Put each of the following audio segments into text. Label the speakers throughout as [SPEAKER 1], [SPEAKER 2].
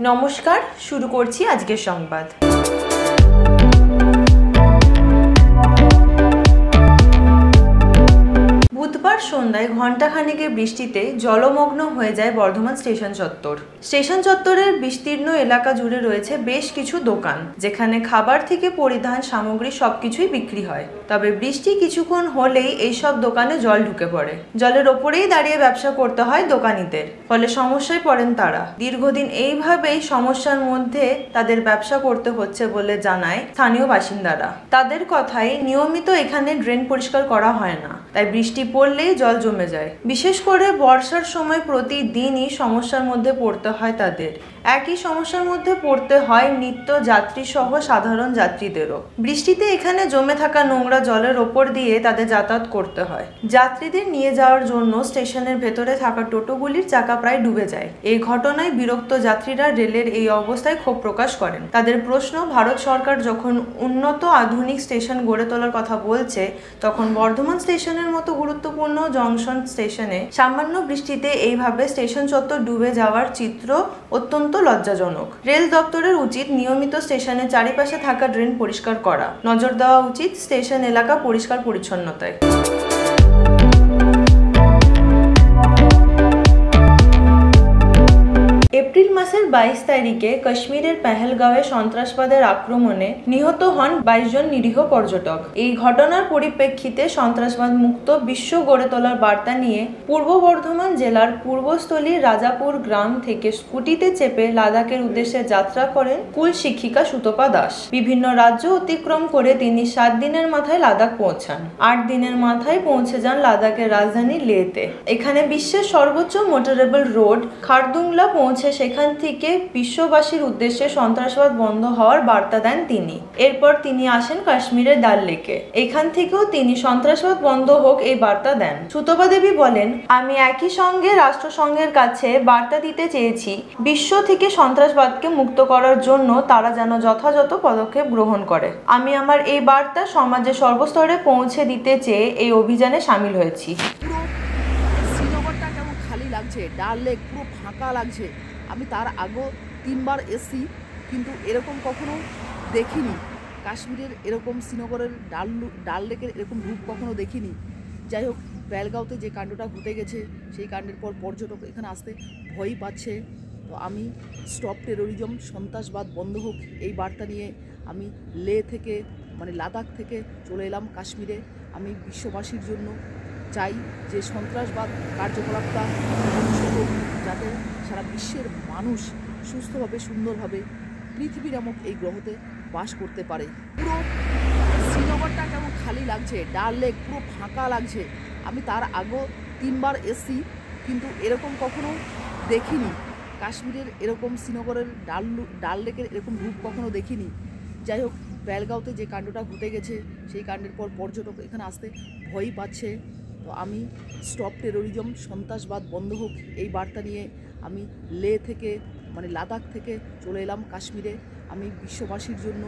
[SPEAKER 1] নমস্কার, শুরু করছি আজকের সংবাদ। বুধবার সন্ধ্যায় ঘণ্টাখানেকের বৃষ্টিতে জলমগ্ন হয়ে যায় বর্ধমান স্টেশন চত্বর। স্টেশন চত্বরের বিস্তীর্ণ এলাকা জুড়ে রয়েছে বেশ কিছু দোকান, যেখানে খাবার থেকে পরিধান সামগ্রী সবকিছুই বিক্রি হয়। তবে বৃষ্টি কিছুক্ষণ হলেই এইসব দোকানে জল ঢুকে পড়ে। জলের ওপরেই দাঁড়িয়ে ব্যবসা করতে হয় দোকানিদের, ফলে সমস্যায় পড়েন তারা। দীর্ঘদিন এইভাবেই সমস্যার মধ্যে তাদের ব্যবসা করতে হচ্ছে বলে জানায় স্থানীয় বাসিন্দারা। তাদের কথাই, নিয়মিত এখানে ড্রেন পরিষ্কার করা হয় না, তাই বৃষ্টি পড়লেই জল জমে যায়। বিশেষ করে বর্ষার সময় প্রতিদিনই সমস্যার মধ্যে পড়তে হয় তাদের। একই সমস্যার মধ্যে পড়তে হয় নিত্য যাত্রী সহ সাধারণ যাত্রীদেরও। বৃষ্টিতে এখানে জমে থাকা নোংরা জলের ওপর দিয়ে তাদের যাতায়াত করতে হয়। যাত্রীদের নিয়ে যাওয়ার জন্য স্টেশনের ভেতরে থাকা টোটোগুলির চাকা প্রায় ডুবে যায়। এই ঘটনায় বিরক্ত যাত্রীরা রেলের এই অবস্থায় ক্ষোভ প্রকাশ করেন। তাদের প্রশ্ন, ভারত সরকার যখন উন্নত আধুনিক স্টেশন গড়ে তোলার কথা বলছে, তখন বর্ধমান স্টেশনের মতো গুরুত্বপূর্ণ জংশন স্টেশনে সামান্য বৃষ্টিতে এইভাবে স্টেশন চত্বর ডুবে যাওয়ার চিত্র অত্যন্ত লজ্জাজনক। রেল দপ্তরের উচিত নিয়মিত স্টেশনের চারিপাশে থাকা ড্রেন পরিষ্কার করা। নজর দেওয়া উচিত স্টেশন এলাকা পরিষ্কার পরিচ্ছন্নতায়। এপ্রিল মাসের 22 তারিখে কাশ্মীরের পেহেলগাঁওয়ে সন্ত্রাসবাদের আক্রমণে নিহত হন 22 জন নিরীহ পর্যটক। এই ঘটনার পরিপ্রেক্ষিতে সন্ত্রাসবাদ মুক্ত বিশ্ব গড়ে তোলার বার্তা নিয়ে পূর্ব বর্ধমান জেলার পূর্বস্থলীর রাজাপুর গ্রাম থেকে স্কুটিতে চেপে লাদাখের উদ্দেশ্যে যাত্রা করেন স্কুল শিক্ষিকা সুতপা দাস। বিভিন্ন রাজ্য অতিক্রম করে তিনি 7 দিনের মাথায় লাদাখ পৌঁছান। 8 দিনের মাথায় পৌঁছে যান লাদাখের রাজধানী লেহতে। এখানে বিশ্বের সর্বোচ্চ মোটরেবল রোড খারদুংলা পৌঁছে সেখান থেকে বিশ্ববাসীর উদ্দেশ্যে সন্ত্রাসবাদ বন্ধ হওয়ার বার্তা দেন তিনি। এরপর তিনি আসেন কাশ্মীরের ডাল লেকে। এখান থেকেও তিনি সন্ত্রাসবাদ বন্ধ হোক এই বার্তা দেন। সুতপা দেবী বলেন, আমি একই সঙ্গে রাষ্ট্রসংঘের কাছে বার্তা দিতে চেয়েছি, বিশ্ব থেকে সন্ত্রাসবাদকে মুক্ত করার জন্য তারা যেন যথাযথ পদক্ষেপ গ্রহণ করে। আমি আমার এই বার্তা সমাজের সর্বস্তরে পৌঁছে দিতে চেয়ে এই অভিযানে সামিল হয়েছি।
[SPEAKER 2] শ্রীনগরটা কেমন খালি লাগছে, ডাল লেক পুরো ফাঁকা লাগছে। আমি তার আগেও 3 বার এসেছি, কিন্তু এরকম কখনো দেখিনি। কাশ্মীরের এরকম শ্রীনগরের ডাল লেকের এরকম রূপ কখনো দেখিনি। যাই হোক, পেহেলগাঁওতে যে কাণ্ডটা ঘটে গেছে, সেই কাণ্ডের পর পর্যটক এখানে আসতে ভয়ই পাচ্ছে। তো আমি স্টপ টেরোরিজম, সন্ত্রাসবাদ বন্ধ হোক এই বার্তা নিয়ে আমি লেহ থেকে লাদাখ থেকে চলে এলাম কাশ্মীরে। আমি বিশ্ববাসীর জন্য চাই যে সন্ত্রাসবাদ কার্যকলাপটা যাতে সারা বিশ্বের মানুষ সুস্থভাবে সুন্দরভাবে পৃথিবী নামক এই গ্রহতে বাস করতে পারে। পুরো শ্রীনগরটা কেমন খালি লাগছে, ডাল লেক পুরো ফাঁকা লাগছে। আমি তার আগেও 3 বার এসেছি, কিন্তু এরকম কখনো দেখিনি। কাশ্মীরের এরকম শ্রীনগরের ডাল লেকের এরকম রূপ কখনো দেখিনি। যাই হোক, পেহেলগাঁওতে যে কাণ্ডটা ঘটে গেছে, সেই কাণ্ডের পর পর্যটক এখানে আসতে ভয়ই পাচ্ছে। তো আমি স্টপ টেরোরিজম, সন্ত্রাসবাদ বন্ধ হোক এই বার্তা নিয়ে আমি লেহ থেকে লাদাখ থেকে চলে এলাম কাশ্মীরে। আমি বিশ্ববাসীর জন্য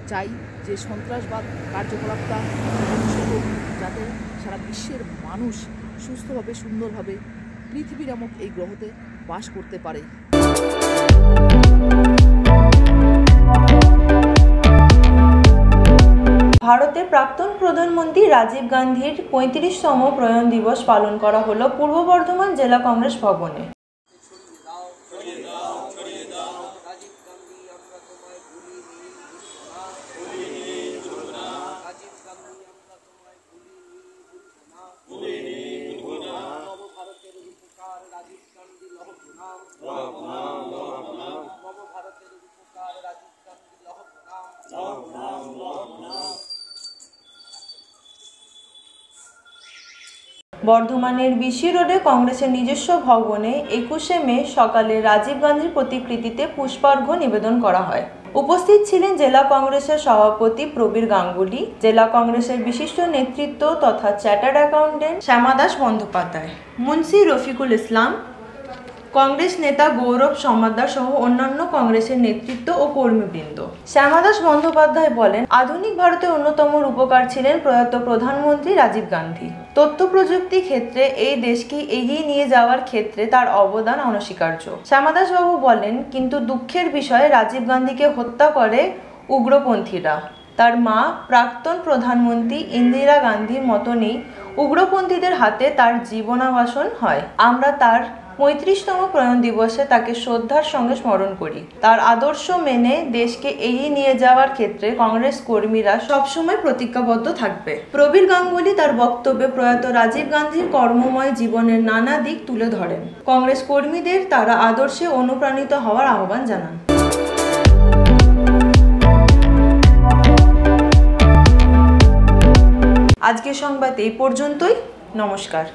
[SPEAKER 2] চাই যে সন্ত্রাসবাদ কার্যকলাপটা হোক, যাতে সারা বিশ্বের মানুষ সুস্থভাবে সুন্দরভাবে পৃথিবী নামক এই গ্রহতে বাস করতে পারে।
[SPEAKER 1] ভারতের প্রাক্তন প্রধানমন্ত্রী রাজীব গান্ধীর 35তম প্রয়াণ দিবস পালন করা হলো পূর্ব বর্ধমান জেলা কংগ্রেস ভবনে। বর্ধমানের বিসি রোডে কংগ্রেসের নিজস্ব ভবনে 21শে মে সকালে রাজীব গান্ধীর প্রতিকৃতিতে পুষ্পার্ঘ্য নিবেদন করা হয়। উপস্থিত ছিলেন জেলা কংগ্রেসের সভাপতি প্রবীর গাঙ্গুলি, জেলা কংগ্রেসের বিশিষ্ট নেতৃত্ব তথা চার্টার্ড অ্যাকাউন্টেন্ট শ্যামাদাস বন্দ্যোপাধ্যায়, মুন্সি রফিকুল ইসলাম, কংগ্রেস নেতা গৌরব সমাদ্দার সহ অন্যান্য কংগ্রেসের নেতৃত্ব ও কর্মীবৃন্দ। শ্যামাদাস বন্দ্যোপাধ্যায় বলেন, আধুনিক ভারতের অন্যতম রূপকার ছিলেন প্রয়াত প্রধানমন্ত্রী রাজীব গান্ধী। তথ্য প্রযুক্তি ক্ষেত্রে এই দেশকে এগিয়ে নিয়ে যাওয়ার ক্ষেত্রে তার অবদান অনস্বীকার্য। শ্যামাদাস বাবু বলেন, কিন্তু দুঃখের বিষয় রাজীব গান্ধীকে হত্যা করে উগ্রপন্থীরা। তার মা প্রাক্তন প্রধানমন্ত্রী ইন্দিরা গান্ধীর মতনই উগ্রপন্থীদের হাতে তার জীবনাবসান হয়। আমরা তার ৩৫তম প্রয়াণ দিবসে তাকে শ্রদ্ধার সঙ্গে স্মরণ করি। তার আদর্শ মেনে দেশকে এগিয়ে নিয়ে যাওয়ার ক্ষেত্রে কংগ্রেস কর্মীরা সবসময় প্রতিজ্ঞাবদ্ধ থাকবে। প্রবীর গাঙ্গুলি তার বক্তব্যে প্রয়াত রাজীব গান্ধীর কর্মময় জীবনের নানা দিক তুলে ধরেন। কংগ্রেস কর্মীদের তারা আদর্শে অনুপ্রাণিত হওয়ার আহ্বান জানান। আজকের সংবাদ এই পর্যন্তই। নমস্কার।